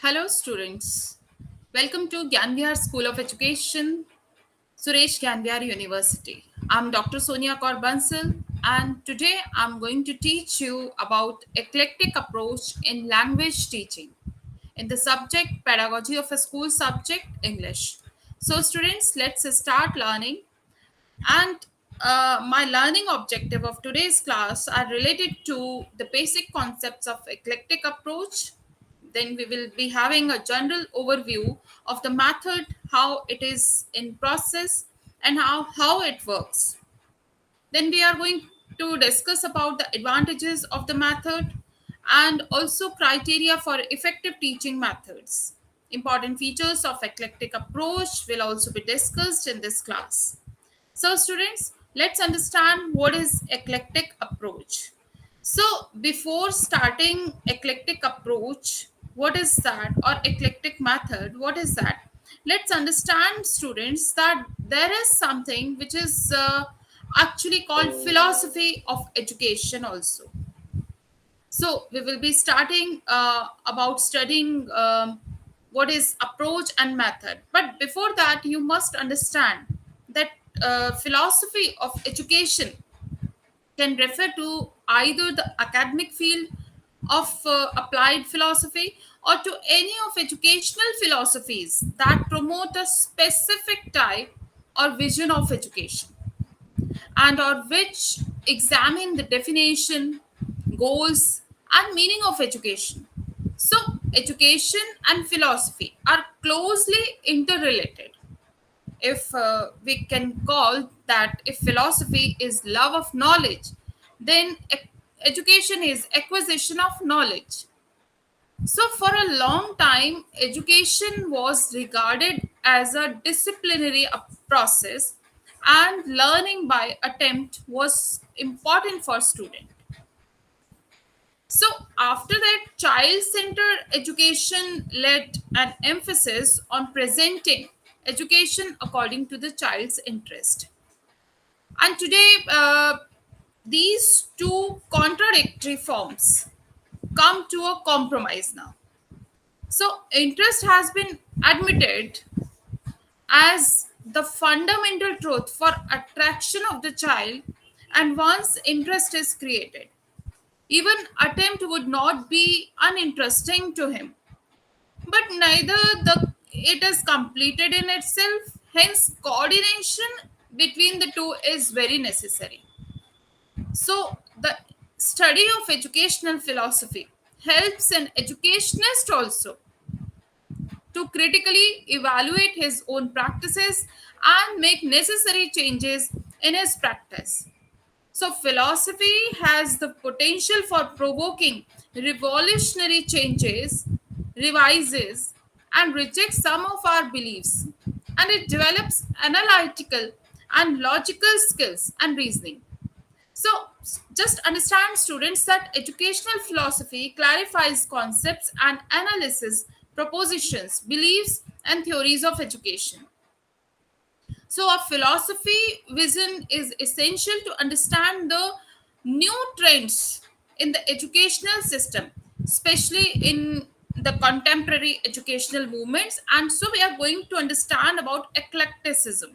Hello, students. Welcome to Gyanvihar School of Education, Suresh Gyanvihar University. I'm Dr. Sonia Kaur Bansal, and today I'm going to teach you about eclectic approach in language teaching in the subject pedagogy of a school subject English. So, students, let's start learning. And my learning objective of today's class are related to the basic concepts of eclectic approach. Then we will be having a general overview of the method, how it is in process, and how it works. Then we are going to discuss about the advantages of the method and also criteria for effective teaching methods. Important features of eclectic approach will also be discussed in this class. So, students, let's understand what is eclectic approach. So, before starting eclectic approach, what is that, or eclectic method? What is that? Let's understand, students, that there is something which is actually called philosophy of education also. So, we will be starting about studying what is approach and method. But before that, you must understand that philosophy of education can refer to either the academic field of applied philosophy or to any of educational philosophies that promote a specific type or vision of education and or which examine the definition, goals, and meaning of education. So, education and philosophy are closely interrelated. If we can call that, if philosophy is love of knowledge, then education is acquisition of knowledge. So, for a long time, education was regarded as a disciplinary process, and learning by attempt was important for students. So, after that, child centered education led an emphasis on presenting education according to the child's interest. And today, these two contradictory forms come to a compromise now. So, interest has been admitted as the fundamental truth for attraction of the child, and once interest is created, even attempt would not be uninteresting to him. But neither the it is completed in itself. Hence, coordination between the two is very necessary. So, the study of educational philosophy helps an educationist also to critically evaluate his own practices and make necessary changes in his practice. So, philosophy has the potential for provoking revolutionary changes, revises, and rejects some of our beliefs, and it develops analytical and logical skills and reasoning. So, just understand, students, that educational philosophy clarifies concepts and analysis propositions, beliefs, and theories of education. So, a philosophy vision is essential to understand the new trends in the educational system, especially in the contemporary educational movements. And so, we are going to understand about eclecticism.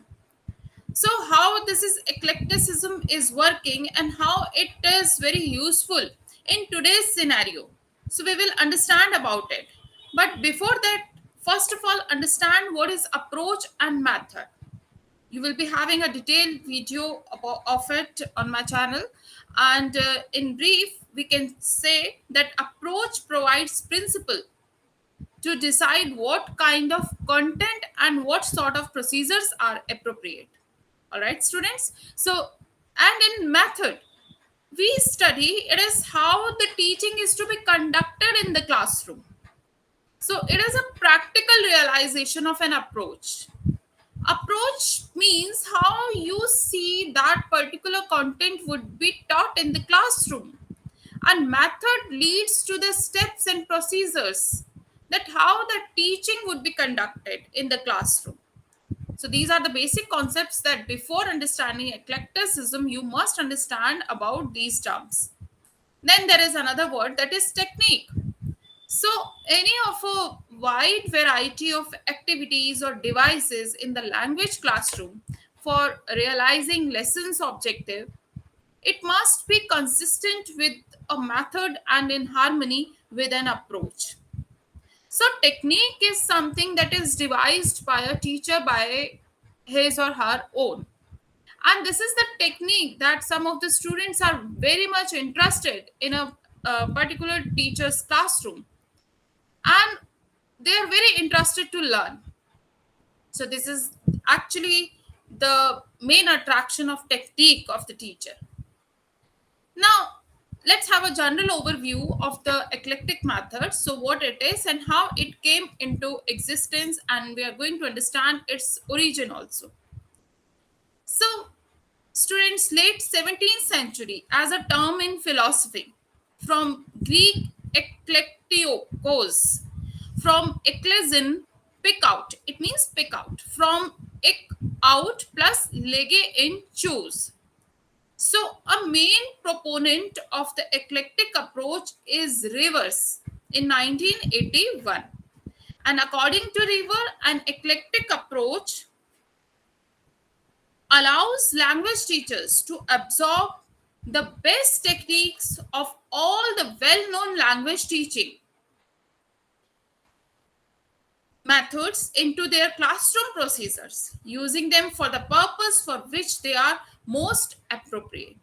So, how this is eclecticism is working and how it is very useful in today's scenario. So, we will understand about it. But before that, first of all, understand what is approach and method. You will be having a detailed video of it on my channel, and in brief we can say that approach provides principle to decide what kind of content and what sort of procedures are appropriate. All right, students. So, and in method, we study it is how the teaching is to be conducted in the classroom. So it is a practical realization of an approach. Approach means how you see that particular content would be taught in the classroom, and method leads to the steps and procedures that how the teaching would be conducted in the classroom. So these are the basic concepts that before understanding eclecticism you must understand about these terms. Then there is another word, that is technique. So any of a wide variety of activities or devices in the language classroom for realizing lessons objective, it must be consistent with a method and in harmony with an approach. So, technique is something that is devised by a teacher by his or her own. And this is the technique that some of the students are very much interested in a particular teacher's classroom. And they are very interested to learn. So, this is actually the main attraction of technique of the teacher. Now, let's have a general overview of the eclectic method. So, what it is and how it came into existence, and we are going to understand its origin also. So, students, late 17th century as a term in philosophy, from Greek eklektokos, from eklesin, pick out. It means pick out. From ek out plus lege in choose. So, a main proponent of the eclectic approach is Rivers in 1981. And according to River, an eclectic approach allows language teachers to absorb the best techniques of all the well known language teaching methods into their classroom procedures, using them for the purpose for which they are most appropriate.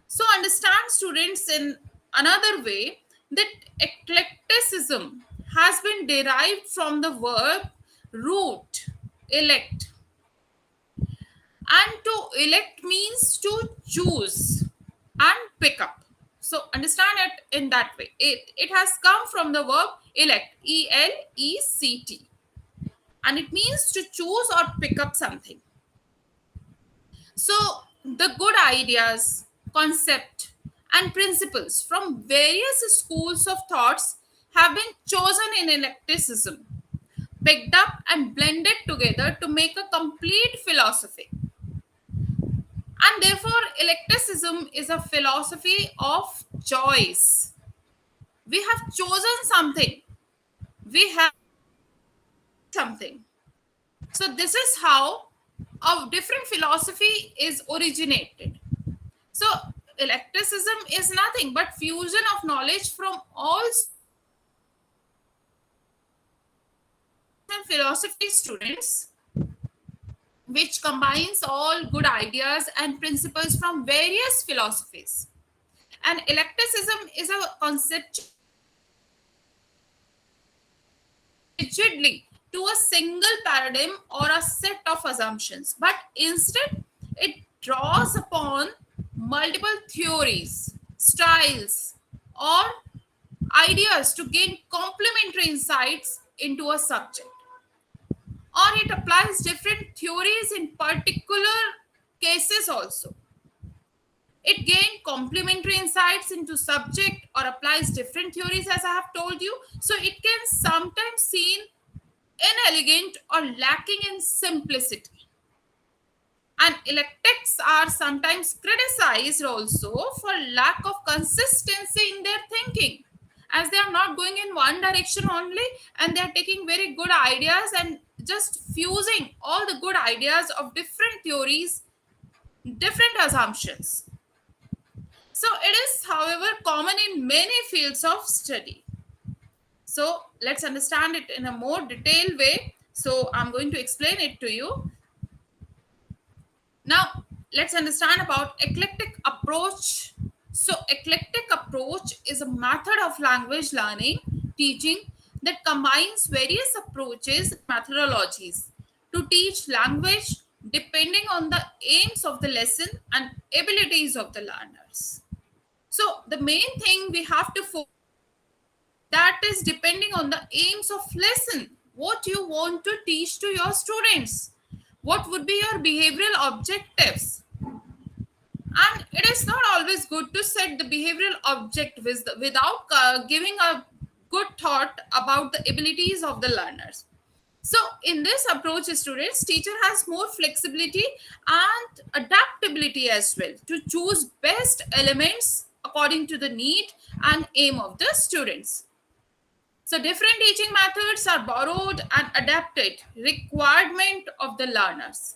So, understand, students, in another way that eclecticism has been derived from the verb root, elect. And to elect means to choose and pick up. So, understand it in that way. It has come from the verb elect, E L E C T. And it means to choose or pick up something. So, the good ideas, concept, and principles from various schools of thoughts have been chosen in eclecticism, picked up and blended together to make a complete philosophy. And therefore, eclecticism is a philosophy of choice. We have chosen something. We have something. So, this is how a different philosophy is originated. So, eclecticism is nothing but fusion of knowledge from all philosophy students, which combines all good ideas and principles from various philosophies. And eclecticism is a concept rigidly to a single paradigm or a set of assumptions, but instead it draws upon multiple theories, styles, or ideas to gain complementary insights into a subject. Or it applies different theories in particular cases also. It gains complementary insights into subject or applies different theories, as I have told you. So it can sometimes seem inelegant or lacking in simplicity. And eclectics are sometimes criticized also for lack of consistency in their thinking, as they are not going in one direction only, and they are taking very good ideas and just fusing all the good ideas of different theories, different assumptions. So it is, however, common in many fields of study. So let's understand it in a more detailed way. So I'm going to explain it to you. Now, let's understand about eclectic approach. So, eclectic approach is a method of language learning, teaching that combines various approaches and methodologies to teach language depending on the aims of the lesson and abilities of the learners. So, the main thing we have to focus that is depending on the aims of lesson, what you want to teach to your students, what would be your behavioral objectives. And it is not always good to set the behavioral object without giving a good thought about the abilities of the learners. So in this approach, students, teacher has more flexibility and adaptability as well to choose best elements according to the need and aim of the students. So different teaching methods are borrowed and adapted requirement of the learners.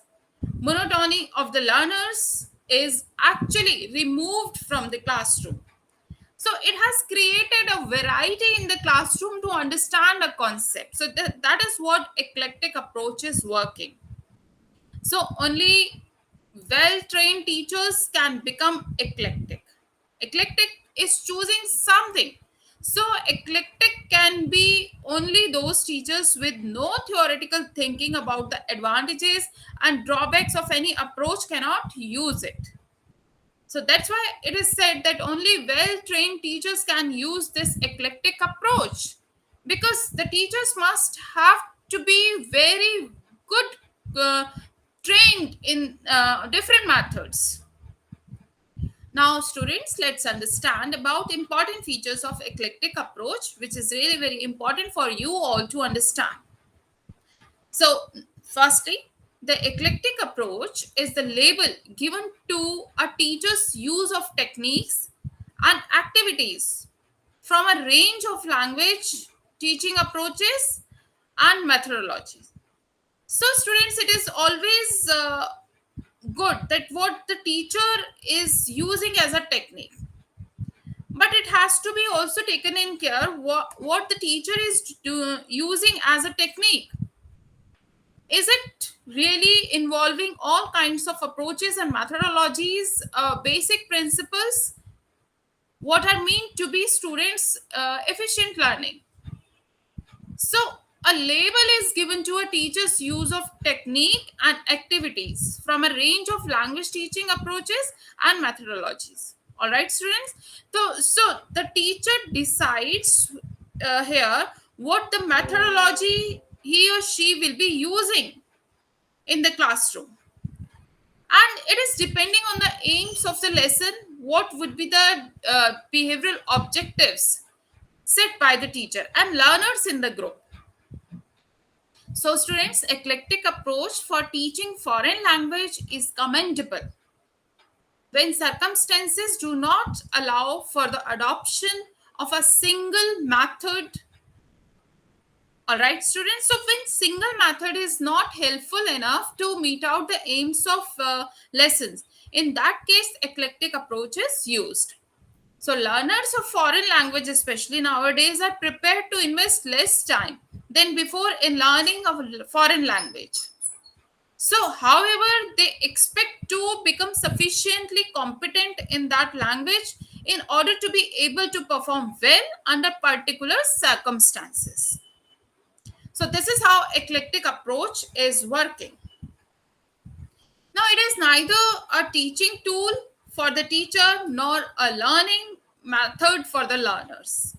Monotony of the learners is actually removed from the classroom. So it has created a variety in the classroom to understand a concept. So that is what eclectic approach is working. So only well trained teachers can become eclectic. Eclectic is choosing something. So eclectic can be only those teachers with no theoretical thinking about the advantages and drawbacks of any approach cannot use it. So that's why it is said that only well trained teachers can use this eclectic approach, because the teachers must have to be very good, trained in different methods. Now, students, let's understand about important features of eclectic approach, which is really very important for you all to understand. So, firstly, the eclectic approach is the label given to a teacher's use of techniques and activities from a range of language teaching approaches and methodologies. So, students, it is always good that what the teacher is using as a technique, but it has to be also taken in care what the teacher is using as a technique. Is it really involving all kinds of approaches and methodologies, basic principles, what are meant to be students' efficient learning? So, a label is given to a teacher's use of technique and activities from a range of language teaching approaches and methodologies. All right, students. So the teacher decides here what the methodology he or she will be using in the classroom, and it is depending on the aims of the lesson. What would be the behavioral objectives set by the teacher and learners in the group? So, students, eclectic approach for teaching foreign language is commendable when circumstances do not allow for the adoption of a single method. All right, students. So, when single method is not helpful enough to meet out the aims of lessons, in that case, eclectic approach is used. So, learners of foreign language, especially nowadays, are prepared to invest less time than before in learning of foreign language. So, however, they expect to become sufficiently competent in that language in order to be able to perform well under particular circumstances. So, this is how eclectic approach is working. Now, it is neither a teaching tool for the teacher nor a learning method for the learners.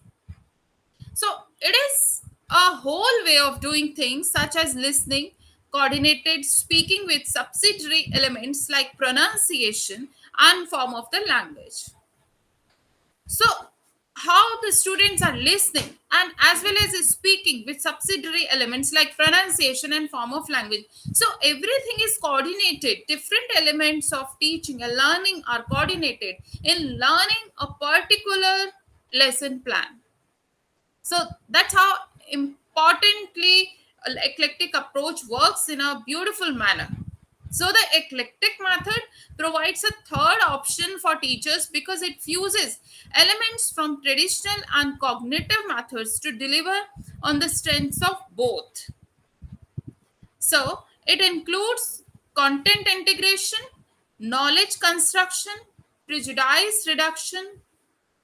So, it is a whole way of doing things such as listening, coordinated speaking with subsidiary elements like pronunciation and form of the language. So, how the students are listening and as well as speaking with subsidiary elements like pronunciation and form of language. So, everything is coordinated. Different elements of teaching and learning are coordinated in learning a particular lesson plan. So, that's how importantly eclectic approach works in a beautiful manner. So the eclectic method provides a third option for teachers because it fuses elements from traditional and cognitive methods to deliver on the strengths of both. So it includes content integration, knowledge construction, prejudice reduction,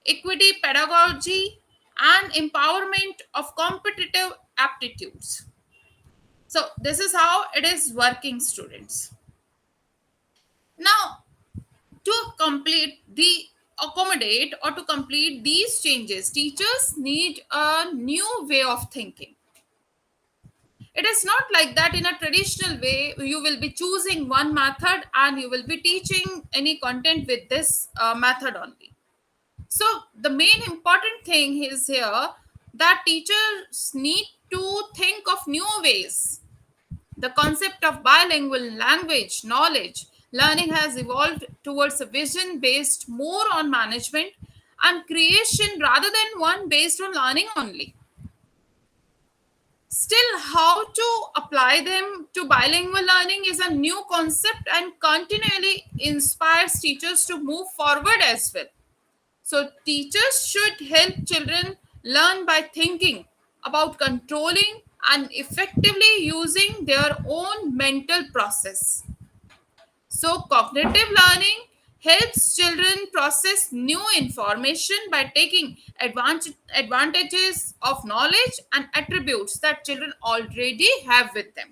equity pedagogy, and empowerment of competitive aptitudes. So this is how it is working, students. Now, to complete the accommodate or to complete these changes, teachers need a new way of thinking. It is not like that in a traditional way you will be choosing one method and you will be teaching any content with this method only. So the main important thing is here that teachers need to think of new ways. The concept of bilingual language knowledge learning has evolved towards a vision based more on management and creation rather than one based on learning only. Still, how to apply them to bilingual learning is a new concept and continually inspires teachers to move forward as well. So, teachers should help children learn by thinking about controlling and effectively using their own mental process. So, cognitive learning helps children process new information by taking advantages of knowledge and attributes that children already have with them.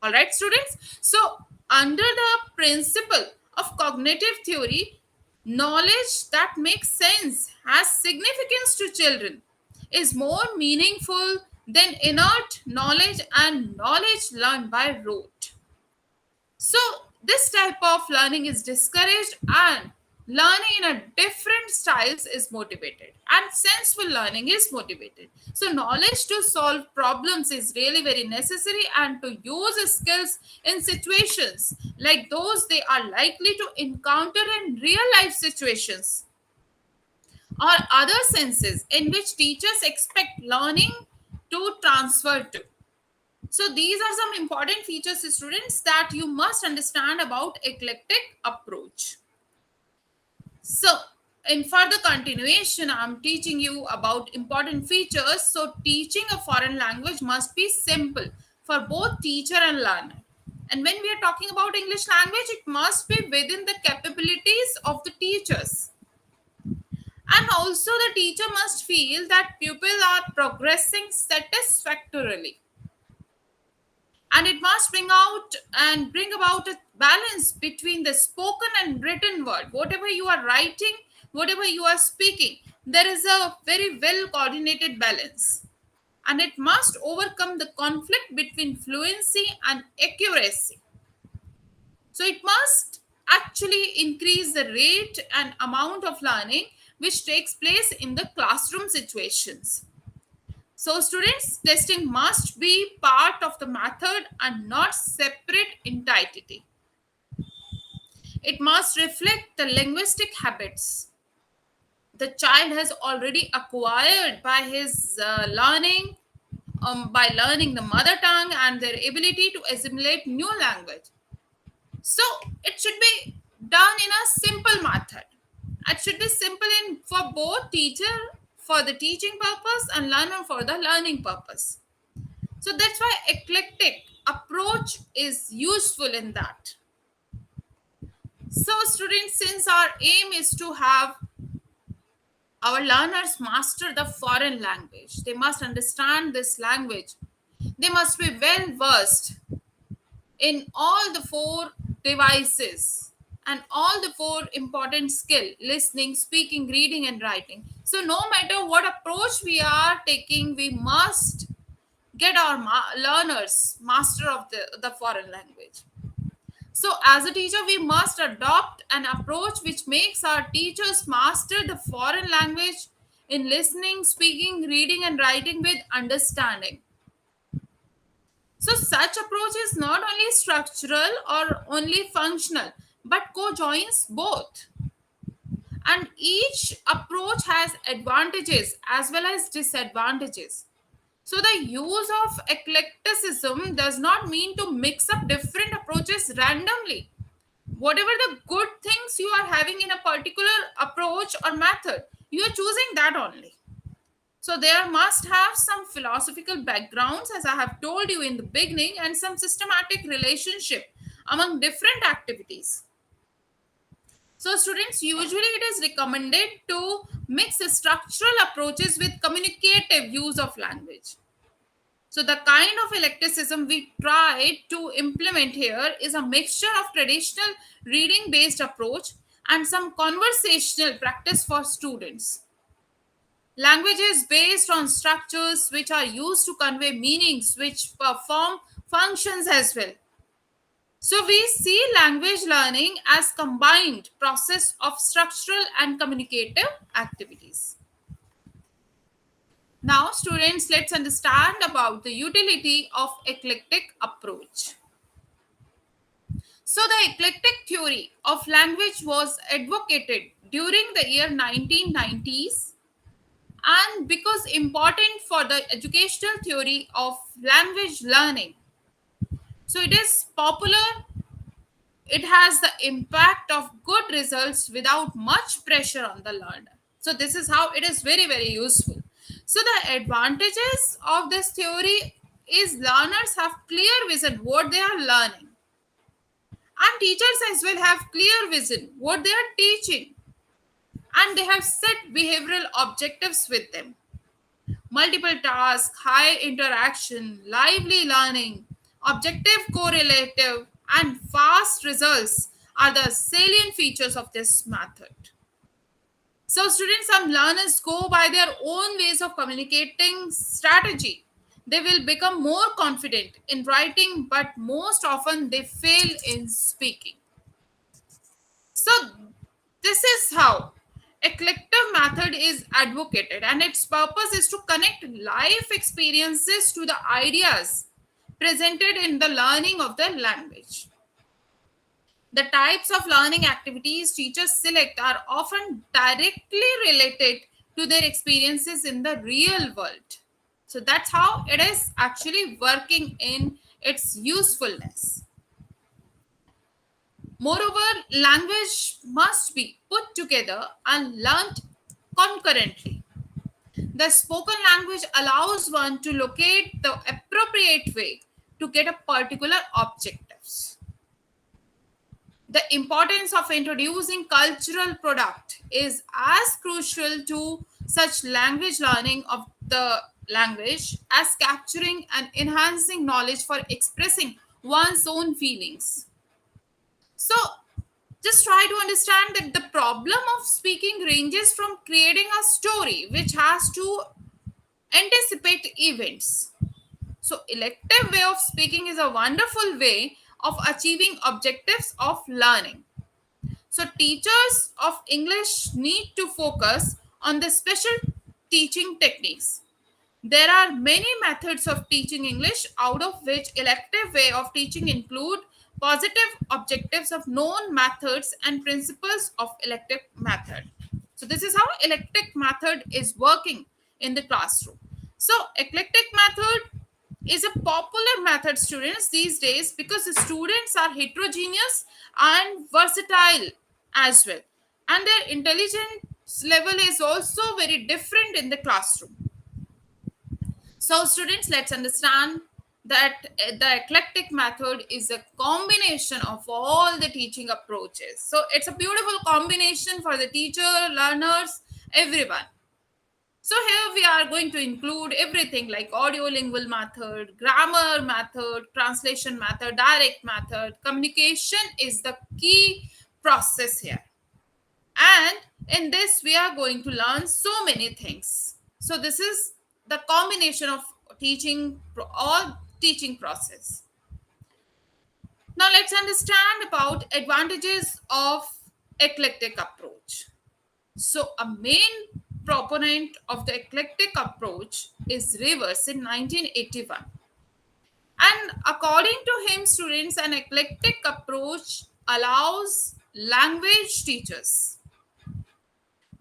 All right, students. So, under the principle of cognitive theory, knowledge that makes sense, has significance to children, is more meaningful than inert knowledge and knowledge learned by rote. So, this type of learning is discouraged, and learning in a different styles is motivated, and senseful learning is motivated. So, knowledge to solve problems is really very necessary, and to use skills in situations like those they are likely to encounter in real life situations or other senses in which teachers expect learning to transfer to. So these are some important features, students, that you must understand about eclectic approach. So in further continuation, I'm teaching you about important features. So teaching a foreign language must be simple for both teacher and learner. And when we are talking about English language, it must be within the capabilities of the teachers. And also the teacher must feel that pupils are progressing satisfactorily, and it must bring about a balance between the spoken and written word. Whatever you are writing, whatever you are speaking, there is a very well coordinated balance, and it must overcome the conflict between fluency and accuracy. So it must actually increase the rate and amount of learning which takes place in the classroom situations. So, students, testing must be part of the method and not separate entity. It must reflect the linguistic habits the child has already acquired by his learning, by learning the mother tongue and their ability to assimilate new language. So, it should be done in a simple method. It should be simple in for both teacher for the teaching purpose and learner for the learning purpose. So that's why eclectic approach is useful in that. So students, since our aim is to have our learners master the foreign language, they must understand this language. They must be well versed in all the four devices and all the four important skill: listening, speaking, reading and writing. So no matter what approach we are taking, we must get our learners master of the foreign language. So as a teacher, we must adopt an approach which makes our teachers master the foreign language in listening, speaking, reading and writing with understanding. So such approach is not only structural or only functional, but co-joins both, and each approach has advantages as well as disadvantages. So, the use of eclecticism does not mean to mix up different approaches randomly. Whatever the good things you are having in a particular approach or method, you are choosing that only. So, there must have some philosophical backgrounds, as I have told you in the beginning, and some systematic relationship among different activities. So, students, usually it is recommended to mix structural approaches with communicative use of language. So the kind of eclecticism we try to implement here is a mixture of traditional reading based approach and some conversational practice for students. Language is based on structures which are used to convey meanings which perform functions as well. So we see language learning as combined process of structural and communicative activities. Now, students, let's understand about the utility of eclectic approach. So, the eclectic theory of language was advocated during the year 1990s and because important for the educational theory of language learning. So it is popular, it has the impact of good results without much pressure on the learner. So this is how it is very, very useful. So the advantages of this theory is learners have clear vision what they are learning, and teachers as well have clear vision what they are teaching, and they have set behavioral objectives with them. Multiple tasks, high interaction, lively learning, objective correlative, and fast results are the salient features of this method. So, students, some learners go by their own ways of communicating strategy. They will become more confident in writing, but most often they fail in speaking. So, this is how eclectic method is advocated, and its purpose is to connect life experiences to the ideas presented in the learning of the language. The types of learning activities teachers select are often directly related to their experiences in the real world. So that's how it is actually working in its usefulness. Moreover, language must be put together and learnt concurrently. The spoken language allows one to locate the appropriate way to get a particular objectives. The importance of introducing cultural product is as crucial to such language learning of the language as capturing and enhancing knowledge for expressing one's own feelings. So just try to understand that the problem of speaking ranges from creating a story which has to anticipate events. So elective way of speaking is a wonderful way of achieving objectives of learning. So teachers of English need to focus on the special teaching techniques. There are many methods of teaching English, out of which elective way of teaching include positive objectives of known methods and principles of elective method. So this is how elective method is working in the classroom. So eclectic method is a popular method, students, these days, because the students are heterogeneous and versatile as well, and their intelligence level is also very different in the classroom. So, students, let's understand that the eclectic method is a combination of all the teaching approaches. So, it's a beautiful combination for the teacher, learners, everyone. So, here we are going to include everything like audio lingual method, grammar method, translation method, direct method. Communication is the key process here. And in this we are going to learn so many things. So this is the combination of teaching, all teaching process. Now let's understand about advantages of eclectic approach. So a main proponent of the eclectic approach is Rivers in 1981, and according to him, students, an eclectic approach allows language teachers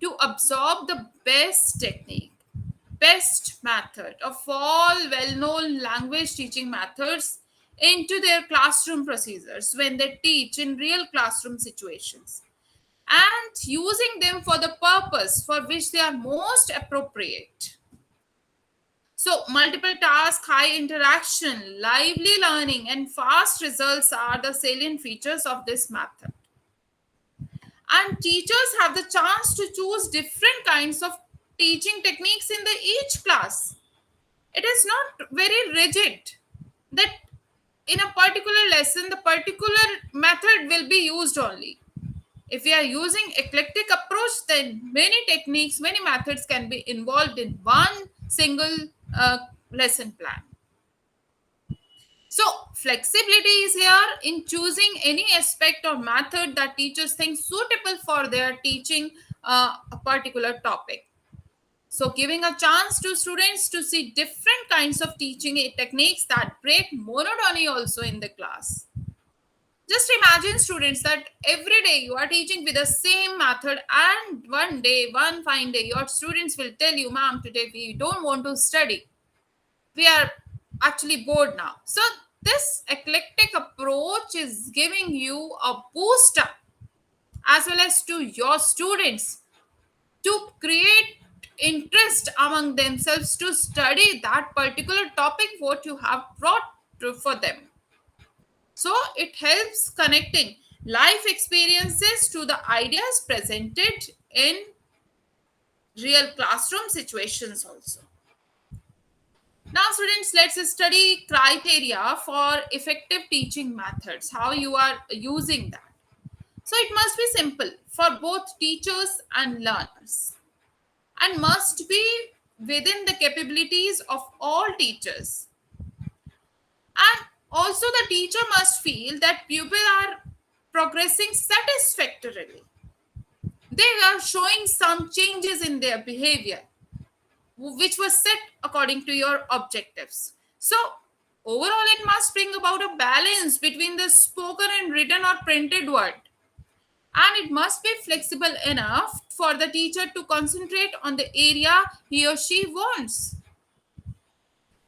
to absorb the best technique, best method of all well known language teaching methods into their classroom procedures when they teach in real classroom situations, and using them for the purpose for which they are most appropriate. So, multiple task, high interaction, lively learning, and fast results are the salient features of this method. And teachers have the chance to choose different kinds of teaching techniques in the each class. It is not very rigid that in a particular lesson the particular method will be used only. If we are using eclectic approach, then many techniques, many methods can be involved in one single lesson plan. So flexibility is here in choosing any aspect or method that teachers think suitable for their teaching a particular topic. So giving a chance to students to see different kinds of teaching techniques that break monotony also in the class. Just imagine, students, that every day you are teaching with the same method, and one day, one fine day, your students will tell you, "Ma'am, today we don't want to study. We are actually bored now." So, this eclectic approach is giving you a boost up as well as to your students to create interest among themselves to study that particular topic what you have brought for them. So it helps connecting life experiences to the ideas presented in real classroom situations also. Now, students, let's study criteria for effective teaching methods, how you are using that. So it must be simple for both teachers and learners, and must be within the capabilities of all teachers. And also, the teacher must feel that pupils are progressing satisfactorily. They are showing some changes in their behavior, which was set according to your objectives. So, overall, it must bring about a balance between the spoken and written or printed word. And it must be flexible enough for the teacher to concentrate on the area he or she wants.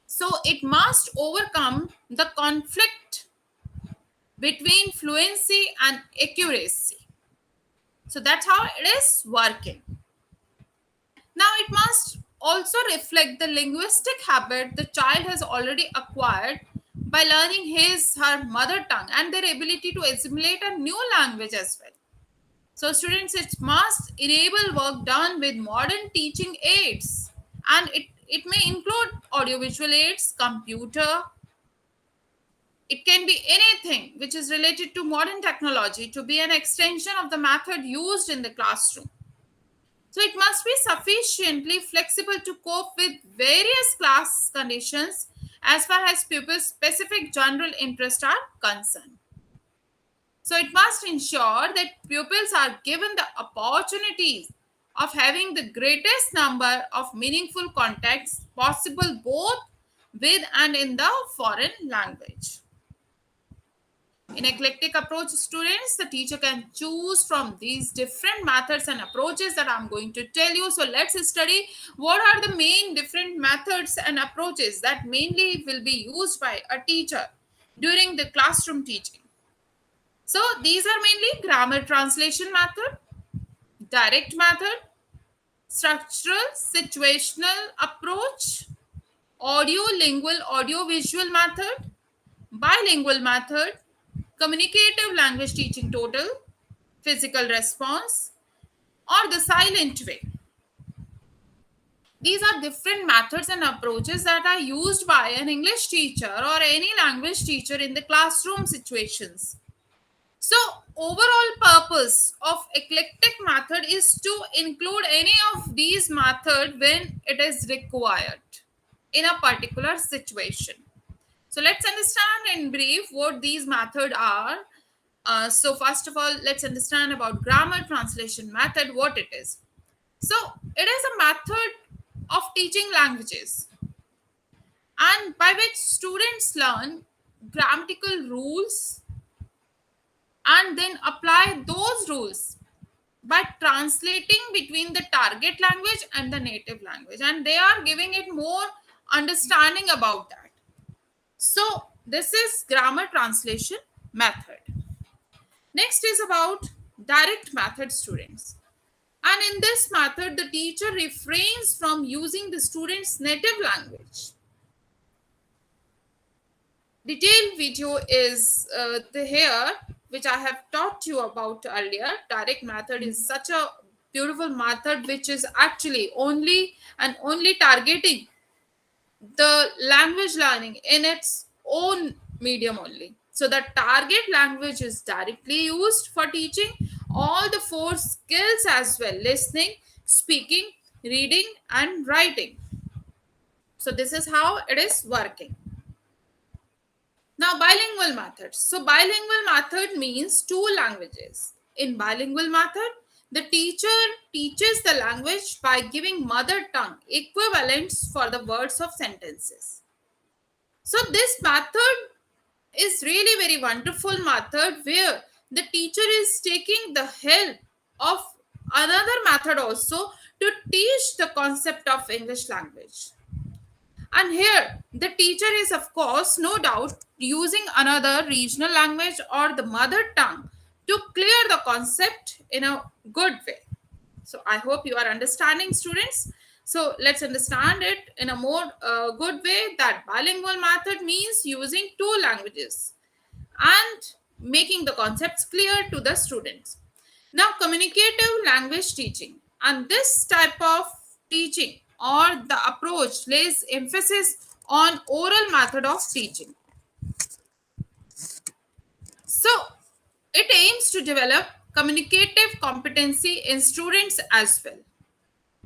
So, it must overcome the conflict between fluency and accuracy. So that's how it is working. Now it must also reflect the linguistic habit the child has already acquired by learning his her mother tongue and their ability to assimilate a new language as well. So students, it must enable work done with modern teaching aids, and it may include audiovisual aids, computer. It can be anything which is related to modern technology to be an extension of the method used in the classroom. So it must be sufficiently flexible to cope with various class conditions as far as pupils' specific general interests are concerned. So it must ensure that pupils are given the opportunities of having the greatest number of meaningful contacts possible both with and in the foreign language. In eclectic approach, students, the teacher can choose from these different methods and approaches that I'm going to tell you. So let's study what are the main different methods and approaches that mainly will be used by a teacher during the classroom teaching. So these are mainly grammar translation method, direct method, structural situational approach, audio lingual audio visual method, bilingual method, communicative language teaching total, physical response, or the silent way. These are different methods and approaches that are used by an English teacher or any language teacher in the classroom situations. So, overall purpose of eclectic method is to include any of these method when it is required in a particular situation. So let's understand in brief what these methods are. So first of all, let's understand about grammar translation method, what it is. So it is a method of teaching languages, and by which students learn grammatical rules and then apply those rules by translating between the target language and the native language, and they are giving it more understanding about that. So this is grammar translation method. Next is about direct method, students. And in this method, the teacher refrains from using the student's native language. Detailed video is the here, which I have taught you about earlier. Direct method is such a beautiful method which is actually only and only targeting the language learning in its own medium only. So the target language is directly used for teaching all the four skills as well: listening, speaking, reading, and writing. So this is how it is working. Now, bilingual methods. So bilingual method means two languages. In bilingual method, the teacher teaches the language by giving mother tongue equivalents for the words of sentences. So this method is really very wonderful method where the teacher is taking the help of another method also to teach the concept of English language. And here, the teacher is, of course, no doubt, using another regional language or the mother tongue to clear the concept in a good way. So, I hope you are understanding, students. So, let's understand it in a more good way that bilingual method means using two languages and making the concepts clear to the students. Now, communicative language teaching, and this type of teaching or the approach lays emphasis on oral method of teaching. So, it aims to develop communicative competency in students as well.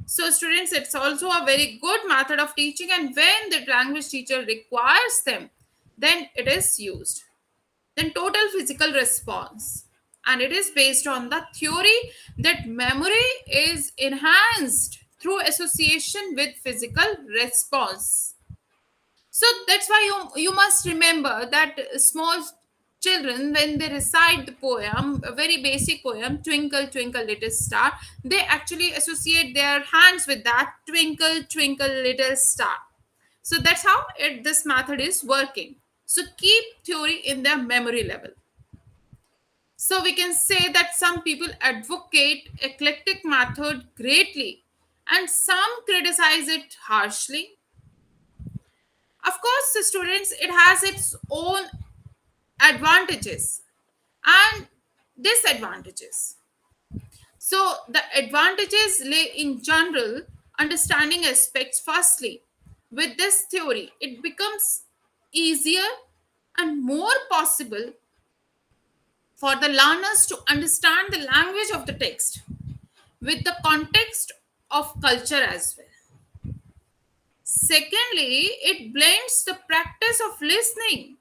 So, students, it's also a very good method of teaching, and when the language teacher requires them, then it is used. Then total physical response, and it is based on the theory that memory is enhanced through association with physical response. So that's why you must remember that small children, when they recite the poem, a very basic poem, Twinkle Twinkle Little Star, they actually associate their hands with that Twinkle Twinkle Little Star. So that's how this method is working. So keep theory in their memory level. So we can say that some people advocate eclectic method greatly and some criticize it harshly. Of course, the students, it has its own advantages and disadvantages. So the advantages lay in general understanding aspects. Firstly, with this theory, it becomes easier and more possible for the learners to understand the language of the text with the context of culture as well. Secondly, it blends the practice of listening,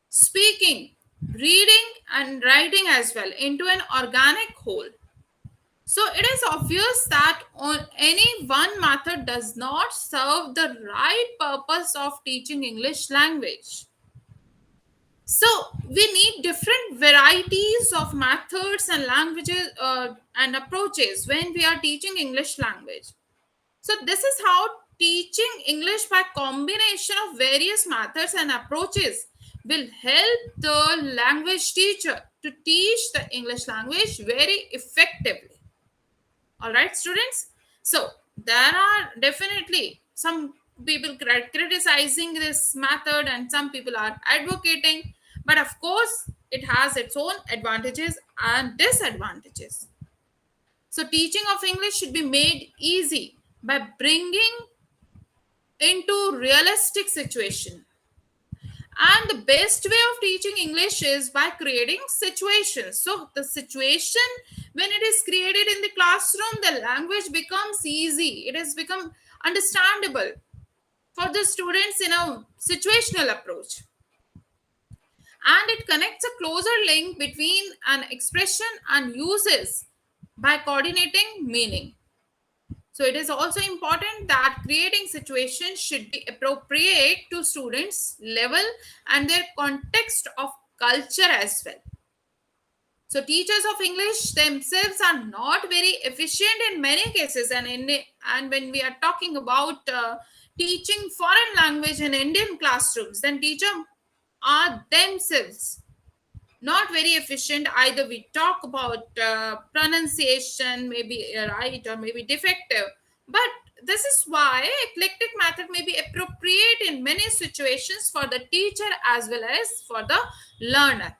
speaking, reading, and writing as well into an organic whole. So it is obvious that on any one method does not serve the right purpose of teaching English language. So we need different varieties of methods and languages and approaches when we are teaching English language. So this is how teaching English by combination of various methods and approaches will help the language teacher to teach the English language very effectively. All right, students. So there are definitely some people criticizing this method and some people are advocating, but of course it has its own advantages and disadvantages. So teaching of English should be made easy by bringing into realistic situation, and the best way of teaching English is by creating situations. So the situation, when it is created in the classroom, the language becomes easy, it has become understandable for the students in a situational approach, and it connects a closer link between an expression and uses by coordinating meaning. So it is also important that creating situations should be appropriate to students' level and their context of culture as well. So teachers of English themselves are not very efficient in many cases, and when we are talking about teaching foreign language in Indian classrooms, then teachers are themselves not very efficient. Either we talk about pronunciation maybe right or maybe defective, but this is why eclectic method may be appropriate in many situations for the teacher as well as for the learner.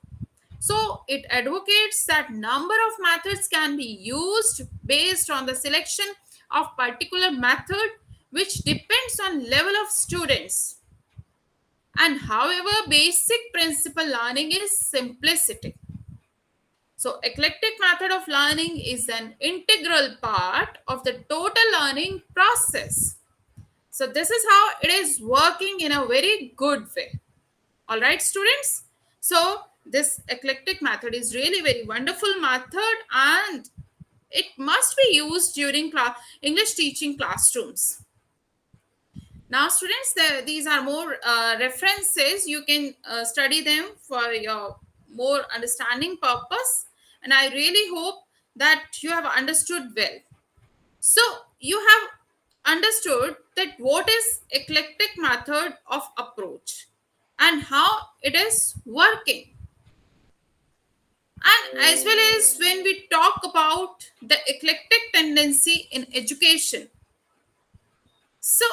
So it advocates that number of methods can be used based on the selection of particular method, which depends on level of students. And however, basic principle learning is simplicity. So eclectic method of learning is an integral part of the total learning process. So this is how it is working in a very good way. All right, students. So this eclectic method is really very wonderful method, and it must be used during English teaching classrooms. Now, students, these are more references. You can study them for your more understanding purpose. And I really hope that you have understood well. So, you have understood that what is eclectic method of approach and how it is working. And as well as when we talk about the eclectic tendency in education, so,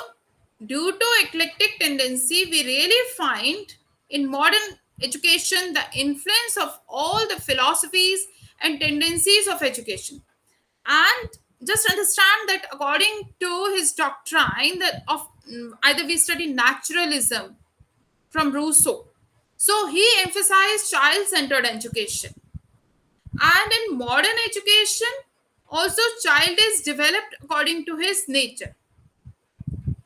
due to eclectic tendency, we really find in modern education the influence of all the philosophies and tendencies of education. And just understand that according to his doctrine, that of either we study naturalism from Rousseau. So he emphasized child-centered education. And in modern education, also child is developed according to his nature.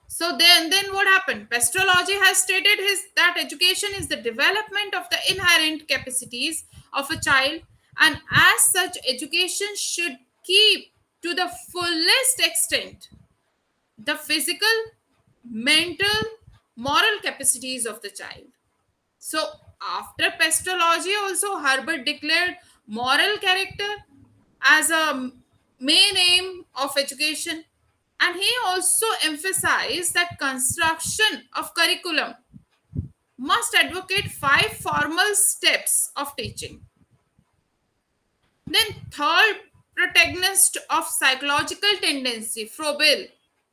So then what happened? Pastorology has stated his that education is the development of the inherent capacities of a child, and as such, education should keep to the fullest extent the physical, mental, moral capacities of the child. So after pastorology, also Herbert declared moral character as a main aim of education, and he also emphasized that construction of curriculum must advocate five formal steps of teaching. Then, third protagonist of psychological tendency, Froebel,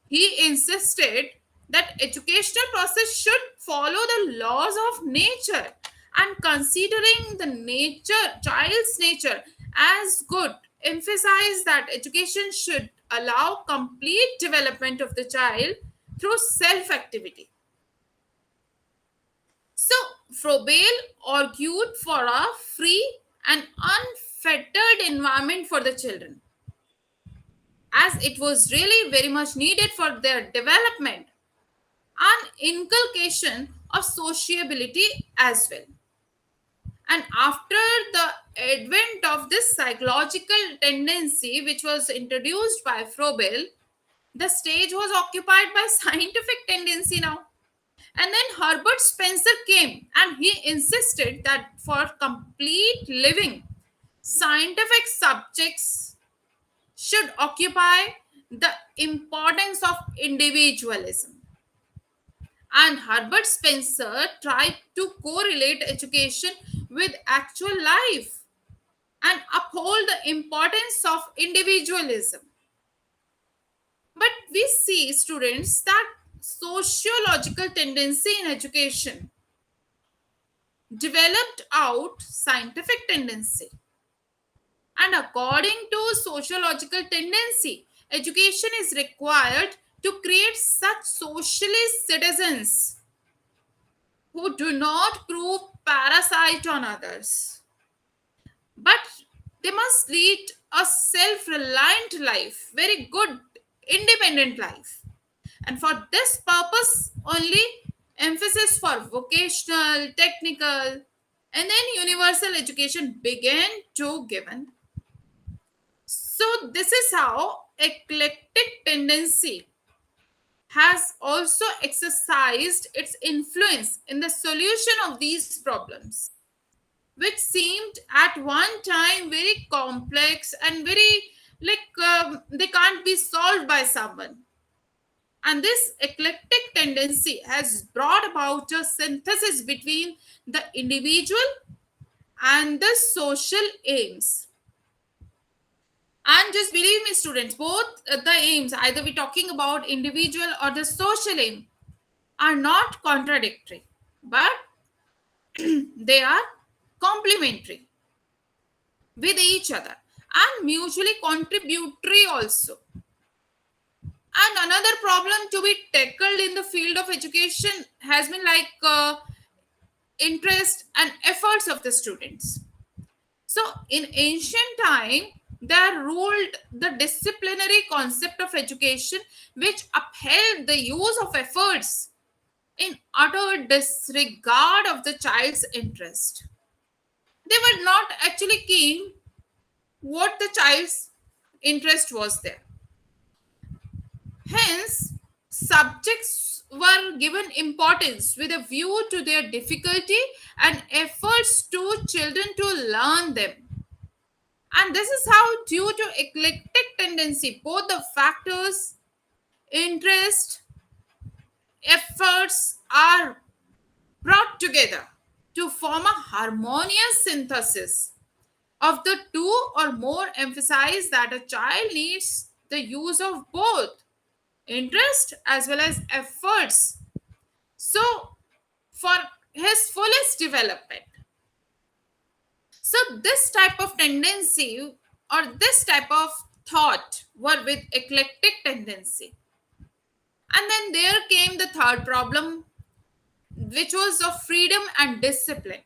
he insisted that educational process should follow the laws of nature and considering the child's nature as good, emphasized that education should allow complete development of the child through self activity. So, Froebel argued for a free and unfettered environment for the children, as it was really very much needed for their development and inculcation of sociability as well. And after the advent of this psychological tendency, which was introduced by Froebel, the stage was occupied by scientific tendency now. And then Herbert Spencer came and he insisted that for complete living, scientific subjects should occupy the importance of individualism. And Herbert Spencer tried to correlate education with actual life and uphold the importance of individualism. But we see, students, that sociological tendency in education developed out scientific tendency. And according to sociological tendency, education is required to create such socialist citizens who do not prove parasite on others, but they must lead a self-reliant life, very good independent life. And for this purpose only, emphasis for vocational, technical, and then universal education began to given. So this is how eclectic tendency has also exercised its influence in the solution of these problems, which seemed at one time very complex and very they can't be solved by someone. And this eclectic tendency has brought about a synthesis between the individual and the social aims. And just believe me, students, both the aims, either we're talking about individual or the social aim, are not contradictory, but they are complementary with each other and mutually contributory also. And another problem to be tackled in the field of education has been interest and efforts of the students. So in ancient time, they ruled the disciplinary concept of education, which upheld the use of efforts in utter disregard of the child's interest. They were not actually keen what the child's interest was there. Hence, subjects were given importance with a view to their difficulty and efforts to children to learn them. And this is how, due to eclectic tendency, both the factors, interest, efforts are brought together to form a harmonious synthesis of the two, or more emphasize that a child needs the use of both interest as well as efforts, so for his fullest development. So this type of tendency, or this type of thought, were with eclectic tendency. And then there came the third problem, which was of freedom and discipline.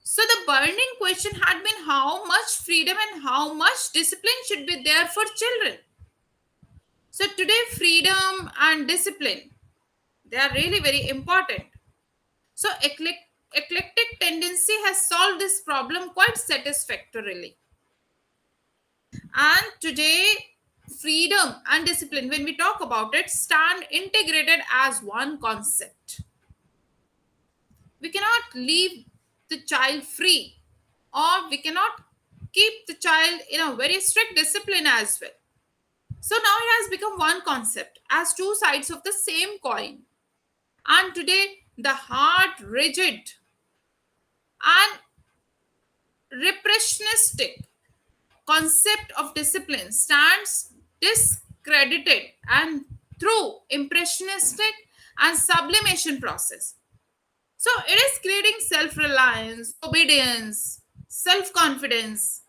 So the burning question had been how much freedom and how much discipline should be there for children. So today, freedom and discipline, they are really very important. So eclectic tendency has solved this problem quite satisfactorily. And today, freedom and discipline, when we talk about it, stand integrated as one concept. We cannot leave the child free, or we cannot keep the child in a very strict discipline as well. So now it has become one concept as two sides of the same coin. And today, the hard, rigid, and repressionistic concept of discipline stands discredited and through impressionistic and sublimation process. So it is creating self-reliance, obedience, self-confidence,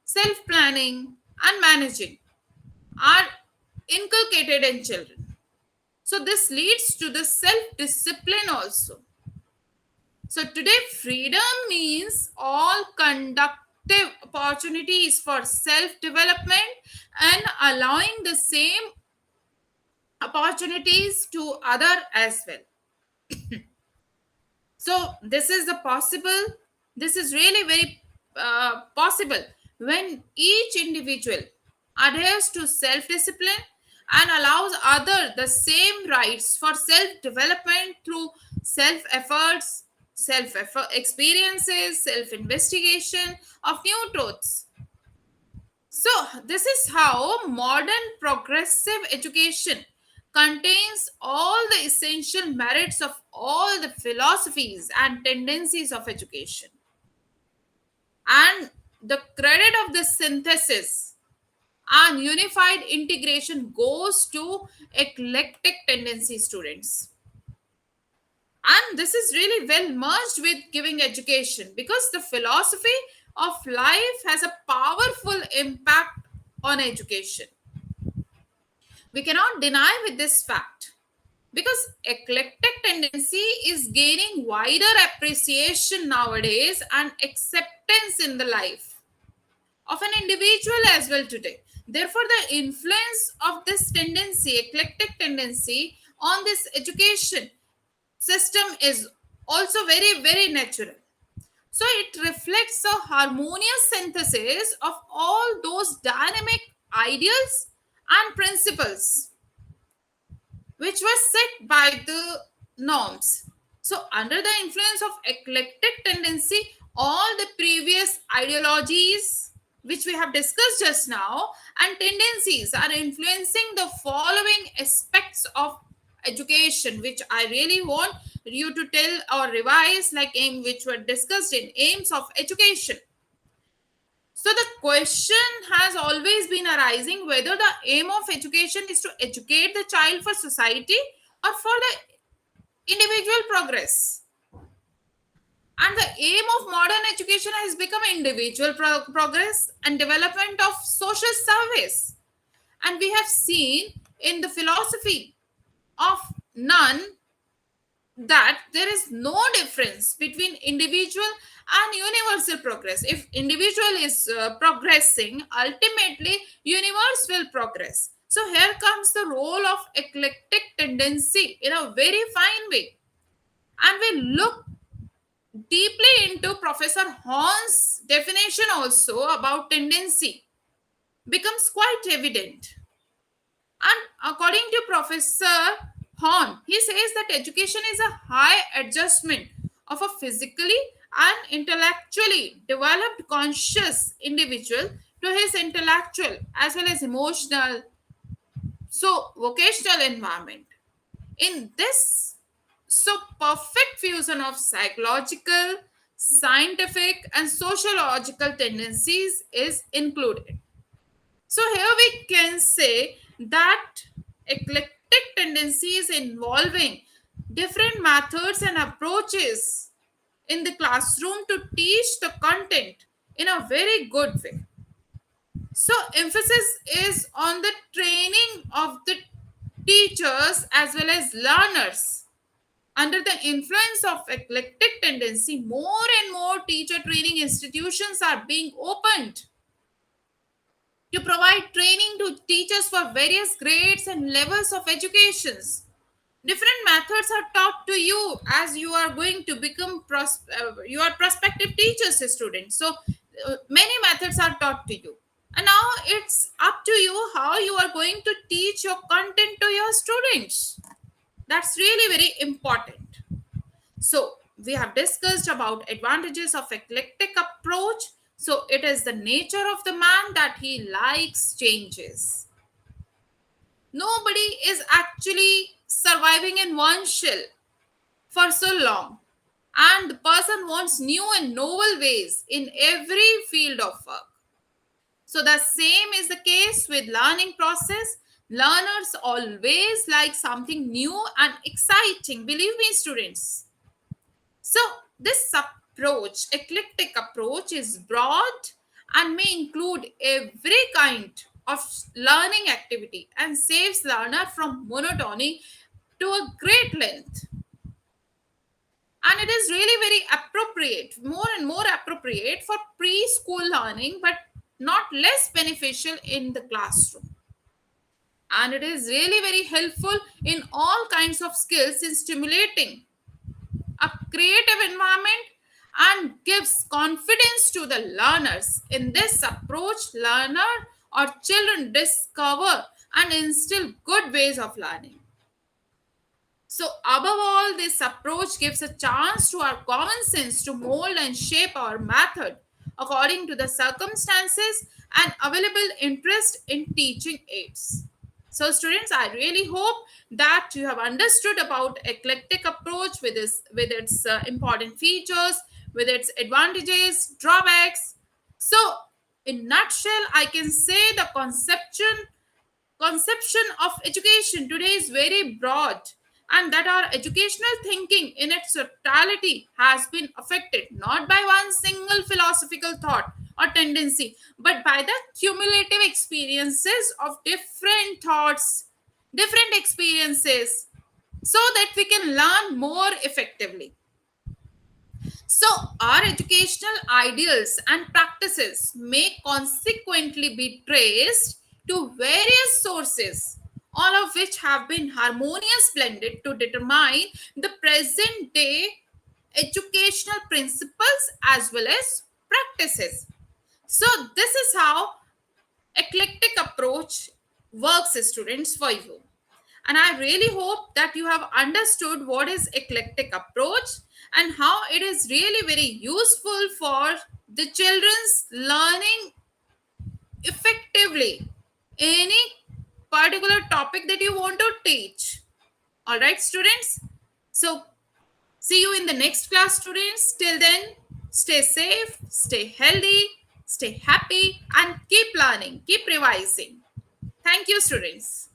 self-planning, and managing are inculcated in children. So this leads to the self-discipline also. So today, freedom means all conductive opportunities for self-development and allowing the same opportunities to other as well. So this is the possible. This is really very possible when each individual adheres to self-discipline and allows other the same rights for self-development through self-efforts, self-experiences, self-investigation of new truths. So this is how modern progressive education contains all the essential merits of all the philosophies and tendencies of education. And the credit of this synthesis and unified integration goes to eclectic tendency students. And this is really well merged with giving education, because the philosophy of life has a powerful impact on education. We cannot deny with this fact, because eclectic tendency is gaining wider appreciation nowadays and acceptance in the life of an individual as well today. Therefore, the influence of this tendency, eclectic tendency, on this education system is also very, very natural. So it reflects a harmonious synthesis of all those dynamic ideals and principles which were set by the norms. So, under the influence of eclectic tendency, all the previous ideologies which we have discussed just now and tendencies are influencing the following aspects of education, which I really want you to tell or revise, like aim, which were discussed in aims of education. So the question has always been arising whether the aim of education is to educate the child for society or for the individual progress. And the aim of modern education has become individual progress and development of social service. And we have seen in the philosophy of none that there is no difference between individual and universal progress. If individual is progressing, ultimately universe will progress. So here comes the role of eclectic tendency in a very fine way. And we look deeply into Professor Horn's definition also about tendency, becomes quite evident. And according to Professor Horn. He says that education is a high adjustment of a physically and intellectually developed conscious individual to his intellectual as well as emotional, so vocational environment. In this, so perfect fusion of psychological, scientific, and sociological tendencies is included. So here we can say that eclectic tendencies involving different methods and approaches in the classroom to teach the content in a very good way. So emphasis is on the training of the teachers as well as learners. Under the influence of eclectic tendency, more and more teacher training institutions are being opened to provide training to teachers for various grades and levels of educations. Different methods are taught to you as you are going to become you are prospective teachers students. So many methods are taught to you. And now it's up to you how you are going to teach your content to your students. That's really very important. So we have discussed about advantages of eclectic approach. So it is the nature of the man that he likes changes. Nobody is actually surviving in one shell for so long. And the person wants new and novel ways in every field of work. So the same is the case with learning process. Learners always like something new and exciting. Believe me, students. So, this approach, eclectic approach, is broad and may include every kind of learning activity and saves learner from monotony to a great length. And it is really very appropriate, more and more appropriate for preschool learning, but not less beneficial in the classroom. And it is really very helpful in all kinds of skills in stimulating a creative environment and gives confidence to the learners. In this approach, learner or children discover and instill good ways of learning. So, above all, this approach gives a chance to our common sense to mold and shape our method according to the circumstances and available interest in teaching aids. So, students, I really hope that you have understood about eclectic approach with its important features, with its advantages, drawbacks. So, in nutshell, I can say the conception of education today is very broad, and that our educational thinking in its totality has been affected not by one single philosophical thought or tendency, but by the cumulative experiences of different thoughts, different experiences, so that we can learn more effectively. So, our educational ideals and practices may consequently be traced to various sources, all of which have been harmonious blended to determine the present day educational principles as well as practices. So, this is how eclectic approach works, students, for you. And I really hope that you have understood what is eclectic approach and how it is really very useful for the children's learning effectively any particular topic that you want to teach. All right, students. So see you in the next class, students. Till then, stay safe, stay healthy, stay happy, and keep learning, keep revising. Thank you, students.